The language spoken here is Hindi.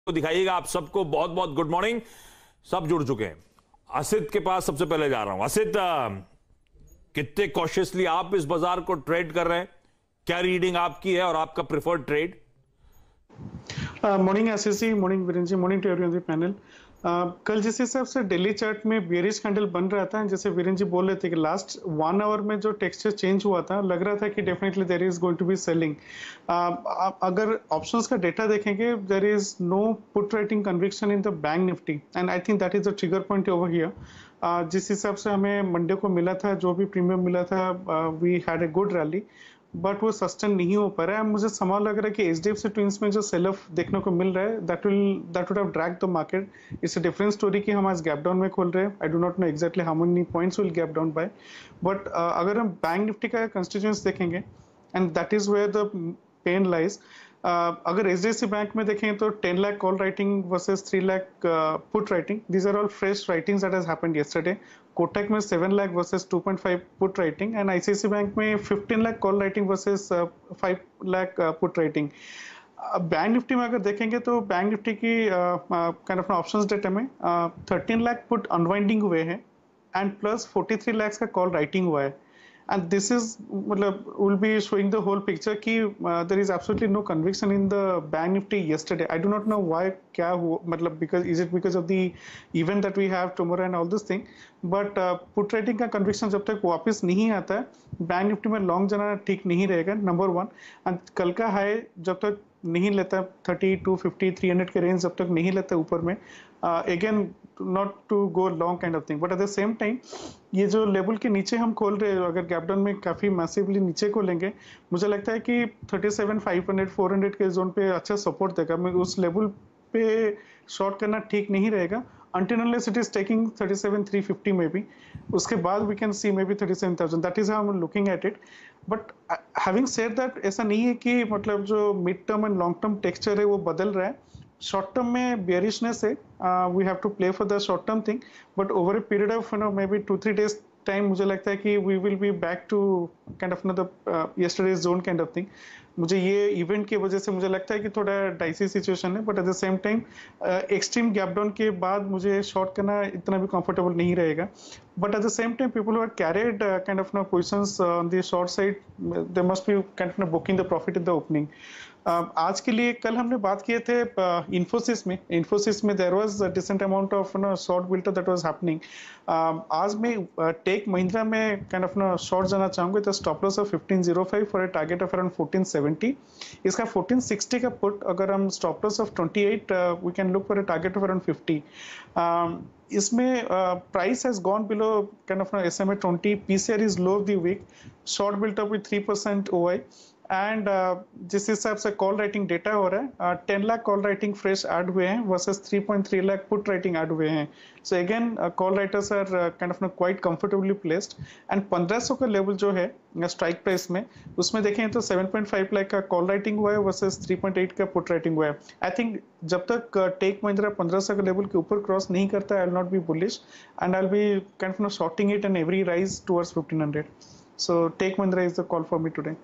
को दिखाइएगा। आप सबको बहुत बहुत गुड मॉर्निंग। सब जुड़ चुके हैं। असित के पास सबसे पहले जा रहा हूं। असित, कितने कॉशियसली आप इस बाजार को ट्रेड कर रहे हैं? क्या रीडिंग आपकी है और आपका preferred trade? Morning Ashish ji, morning Virender ji, morning to everyone the panel. कल जिस हिसाब से दिल्ली चार्ट में बेरिश कैंडल बन रहा था, जैसे वीरेंद्र जी बोल रहे थे कि लास्ट 1 आवर में जो टेक्सचर चेंज हुआ था, लग रहा था कि definitely there is going to be selling. अगर ऑप्शंस का डेटा देखेंगे, there is no put writing conviction in the bank Nifty and I think that is the trigger point over here. जिस हिसाब से हमें मंडे को मिला था, जो भी प्रीमियम मिला था, we had a good rally, but वो सस्टेन नहीं हो पा रहा है। मुझे सवाल लग रहा है कि एचडीएफसी ट्विंस में जो सेल ऑफ देखने को मिल रहा है, that would have drag the market. It's a different story कि हम आज गैप डाउन में खोल रहे हैं। I do not know exactly how many points will gap down by, but अगर हम बैंक निफ्टी का कंस्टिट्यूएंस देखेंगे, and that is where the pain lies. अगर एचडीएफसी बैंक में देखें तो 10 lakh call writing versus 3 lakh put writing, these are all fresh writings that has happened yesterday. Kotak में 7 lakh versus 2.5 put writing, and ICICI bank में 15 lakh call writing versus 5 lakh put writing. Bank Nifty में अगर देखेंगे तो बैंक निफ्टी की काइंड ऑफ ऑप्शंस डेटा में 13 लाख पुट अनवाइंडिंग हुए हैं एंड प्लस 43 लाख का कॉल राइटिंग हुआ है। And this is मतलब will be showing the whole picture कि there is absolutely no conviction in the bank nifty yesterday. I do not know why, क्या हुआ, मतलब because is it because of the event that we have tomorrow and all this thing, but put rating का conviction जब तक वापस नहीं आता है, बैंक निफ्टी में लॉन्ग जाना ठीक नहीं रहेगा, नंबर 1। एंड कल का हाई जब तक नहीं लेता 3250 300 के रेंज जब तक नहीं लेता ऊपर में, again not to go long kind of thing, but at the same time ये जो लेवल के नीचे हम खोल रहे हैं, अगर गैप डाउन में काफी मैसिवली नीचे खोलेंगे, मुझे लगता है कि 37,500 400 के जोन पे अच्छा सपोर्ट देगा। मैं उस लेवल पे शॉर्ट करना ठीक नहीं रहेगा until unless it is taking 37,350 maybe. उसके बाद we can see maybe 37,000. That is how I'm looking at it. But having said that, ऐसा नहीं है कि मतलब जो mid term and long term texture है वो बदल रहा है। शॉर्ट टर्म में बेयरिशनेस है, we have to play for the short term thing, but over a period of may be 2-3 days time मुझे लगता है कि we will be back to kind of the yesterday's zone kind of thing. मुझे ये इवेंट की वजह से मुझे लगता है कि थोड़ा डाइसी सिचुएशन है, but at the same time extreme gap down के बाद मुझे शॉर्ट करना इतना भी कंफर्टेबल नहीं रहेगा। But at the same time people who are carried kind of positions on the short side, they must be kind of booking the profit in the opening. आज के लिए कल हमने बात किए थे इन्फोसिस में there was a decent amount of short built that was happening. आज मैं टेक महिंद्रा में काइंड ऑफ शॉर्ट जाना चाहूंगा, तो stop loss of 1505 for a target of around 1470। इसका 1460 का पुट, अगर हम stop loss of 28, we can look for a target of around 50। इसमें price has gone below kind of SMA 20, PCR is low of the week, short built up with 3% OI, and जिस हिसाब से कॉल राइटिंग डेटा हो रहा है, 10 lakh call writing fresh add हुए हैं versus 3.3 lakh put writing add हुए हैं। So again call writers are kind of quite comfortably placed, and 1500 का लेवल जो है स्ट्राइक प्राइस में, उसमें देखें तो 7.5 लाख का कॉल राइटिंग हुआ है वर्सेस 3.8 का पुट राइटिंग हुआ है। आई थिंक जब तक टेक महिंद्रा 1500 का लेवल के ऊपर क्रॉस नहीं करता, I will not be bullish and I will be kind of shorting it and every rise towards 1500। So tech Mahindra is the call for me today.